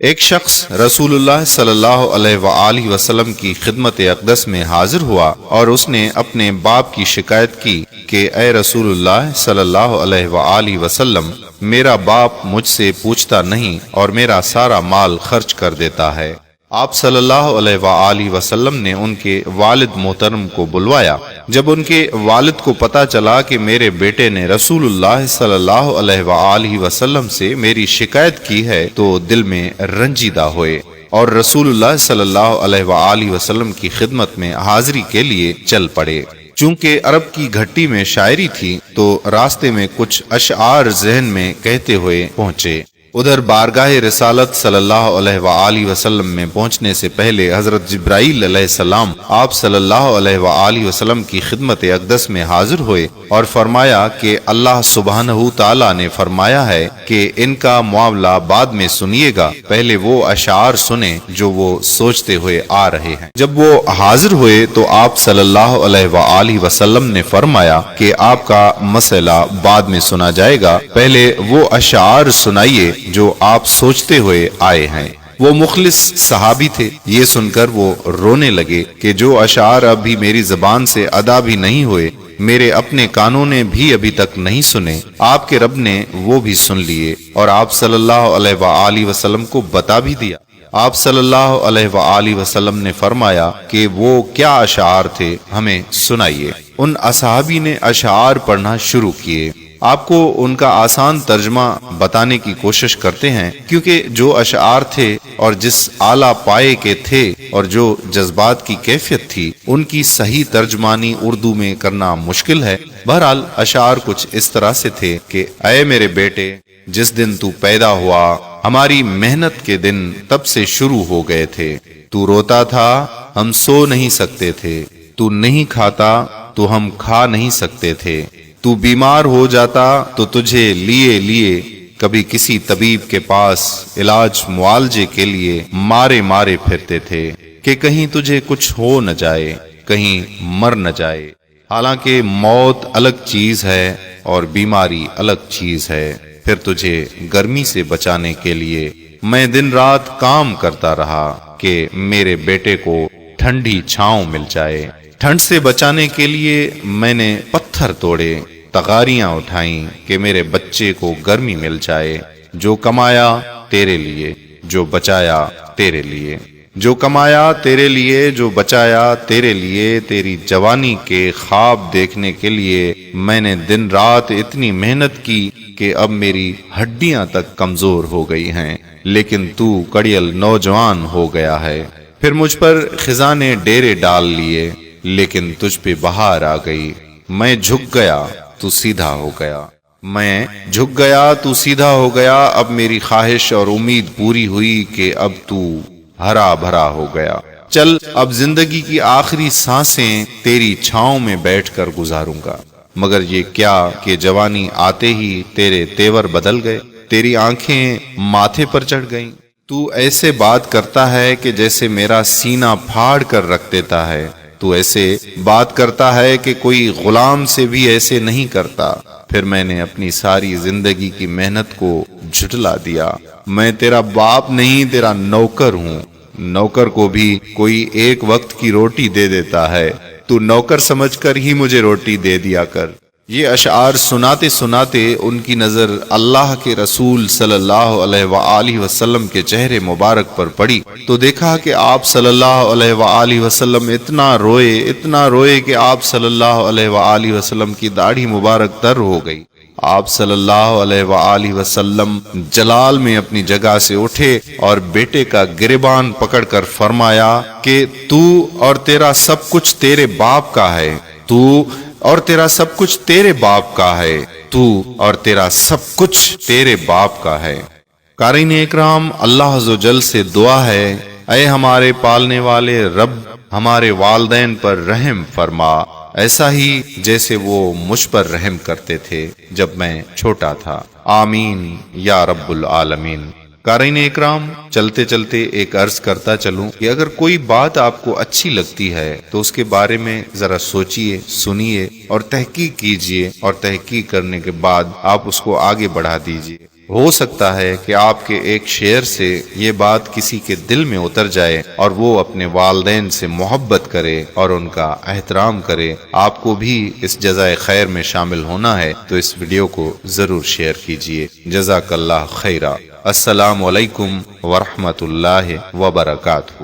ایک شخص رسول اللہ صلی اللہ علیہ وآلہ وسلم کی خدمت اقدس میں حاضر ہوا اور اس نے اپنے باپ کی شکایت کی کہ اے رسول اللہ صلی اللہ علیہ وآلہ وسلم، میرا باپ مجھ سے پوچھتا نہیں اور میرا سارا مال خرچ کر دیتا ہے۔ آپ صلی اللہ علیہ وآلہ وسلم نے ان کے والد محترم کو بلوایا۔ جب ان کے والد کو پتا چلا کہ میرے بیٹے نے رسول اللہ صلی اللہ علیہ وآلہ وسلم سے میری شکایت کی ہے تو دل میں رنجیدہ ہوئے اور رسول اللہ صلی اللہ علیہ وآلہ وسلم کی خدمت میں حاضری کے لیے چل پڑے۔ چونکہ عرب کی گھٹی میں شاعری تھی تو راستے میں کچھ اشعار ذہن میں کہتے ہوئے پہنچے۔ ادھر بارگاہ رسالت صلی اللہ علیہ وآلہ وسلم میں پہنچنے سے پہلے حضرت جبرائیل علیہ السلام آپ صلی اللہ علیہ وآلہ وسلم کی خدمت اقدس میں حاضر ہوئے اور فرمایا کہ اللہ سبحانہ تعالیٰ نے فرمایا ہے کہ ان کا معاملہ بعد میں سنیے گا، پہلے وہ اشعار سنیں جو وہ سوچتے ہوئے آ رہے ہیں۔ جب وہ حاضر ہوئے تو آپ صلی اللہ علیہ وآلہ وسلم نے فرمایا کہ آپ کا مسئلہ بعد میں سنا جائے گا، پہلے وہ اشعار سنائیے جو آپ سوچتے ہوئے آئے ہیں۔ وہ مخلص صحابی تھے، یہ سن کر وہ رونے لگے کہ جو اشعار ابھی میری زبان سے ادا بھی نہیں ہوئے، میرے اپنے کانوں نے بھی ابھی تک نہیں سنے، آپ کے رب نے وہ بھی سن لیے اور آپ صلی اللہ علیہ وآلہ وسلم کو بتا بھی دیا۔ آپ صلی اللہ علیہ وآلہ وسلم نے فرمایا کہ وہ کیا اشعار تھے، ہمیں سنائیے۔ ان اصحابی نے اشعار پڑھنا شروع کیے۔ آپ کو ان کا آسان ترجمہ بتانے کی کوشش کرتے ہیں، کیونکہ جو اشعار تھے اور جس اعلیٰ پائے کے تھے اور جو جذبات کی کیفیت تھی، ان کی صحیح ترجمانی اردو میں کرنا مشکل ہے۔ بہرحال اشعار کچھ اس طرح سے تھے کہ اے میرے بیٹے، جس دن تو پیدا ہوا ہماری محنت کے دن تب سے شروع ہو گئے تھے۔ تو روتا تھا، ہم سو نہیں سکتے تھے۔ تو نہیں کھاتا تو ہم کھا نہیں سکتے تھے۔ تو بیمار ہو جاتا تو تجھے لیے کبھی کسی طبیب کے پاس علاج معالجے کے لیے مارے پھرتے تھے کہ کہیں تجھے کچھ ہو نہ جائے، کہیں مر نہ جائے۔ حالانکہ موت الگ چیز ہے اور بیماری الگ چیز ہے۔ پھر تجھے گرمی سے بچانے کے لیے میں دن رات کام کرتا رہا کہ میرے بیٹے کو ٹھنڈی چھاؤں مل جائے۔ ٹھنڈ سے بچانے کے لیے میں نے پتھر توڑے، تغاریاں اٹھائیں کہ میرے بچے کو گرمی مل جائے۔ جو کمایا تیرے لیے، جو بچایا تیرے لیے، جو کمایا تیرے لیے، جو بچایا تیرے لیے، تیری جوانی کے خواب دیکھنے کے لیے میں نے دن رات اتنی محنت کی کہ اب میری ہڈیاں تک کمزور ہو گئی ہیں، لیکن تو کڑیل نوجوان ہو گیا ہے۔ پھر مجھ پر خزاں نے ڈیرے ڈال لیے، لیکن تجھ پہ بہار آ گئی۔ میں جھک گیا تو سیدھا ہو گیا، میں جھک گیا تو سیدھا ہو گیا۔ اب میری خواہش اور امید پوری ہوئی کہ اب تو ہرا بھرا ہو گیا۔ چل اب زندگی کی آخری سانسیں تیری چھاؤں میں بیٹھ کر گزاروں گا۔ مگر یہ کیا کہ جوانی آتے ہی تیرے تیور بدل گئے، تیری آنکھیں ماتھے پر چڑھ گئیں۔ تو ایسے بات کرتا ہے کہ جیسے میرا سینہ پھاڑ کر رکھ دیتا ہے۔ تو ایسے بات کرتا ہے کہ کوئی غلام سے بھی ایسے نہیں کرتا۔ پھر میں نے اپنی ساری زندگی کی محنت کو جھٹلا دیا۔ میں تیرا باپ نہیں، تیرا نوکر ہوں۔ نوکر کو بھی کوئی ایک وقت کی روٹی دے دیتا ہے، تو نوکر سمجھ کر ہی مجھے روٹی دے دیا کر۔ یہ اشعار سناتے سناتے ان کی نظر اللہ کے رسول صلی اللہ علیہ وآلہ وسلم کے چہرے مبارک پر پڑی تو دیکھا کہ آپ صلی اللہ علیہ وآلہ وسلم اتنا روئے کہ آپ صلی اللہ علیہ وآلہ وسلم کی داڑھی مبارک تر ہو گئی۔ آپ صلی اللہ علیہ وآلہ وسلم جلال میں اپنی جگہ سے اٹھے اور بیٹے کا گریبان پکڑ کر فرمایا کہ تو اور تیرا سب کچھ تیرے باپ کا ہے، تو اور تیرا سب کچھ تیرے باپ کا ہے، تو اور تیرا سب کچھ تیرے باپ کا ہے۔ قارئین اکرام، اللہ عز و جل سے دعا ہے، اے ہمارے پالنے والے رب، ہمارے والدین پر رحم فرما، ایسا ہی جیسے وہ مجھ پر رحم کرتے تھے جب میں چھوٹا تھا۔ آمین یا رب العالمین۔ قارئین اکرام، چلتے چلتے ایک عرض کرتا چلوں کہ اگر کوئی بات آپ کو اچھی لگتی ہے تو اس کے بارے میں ذرا سوچئے، سنیے اور تحقیق کیجئے، اور تحقیق کرنے کے بعد آپ اس کو آگے بڑھا دیجئے۔ ہو سکتا ہے کہ آپ کے ایک شعر سے یہ بات کسی کے دل میں اتر جائے اور وہ اپنے والدین سے محبت کرے اور ان کا احترام کرے۔ آپ کو بھی اس جزائے خیر میں شامل ہونا ہے تو اس ویڈیو کو ضرور شیئر کیجیے۔ جزاک اللہ خیرہ۔ السلام علیکم ورحمۃ اللہ وبرکاتہ۔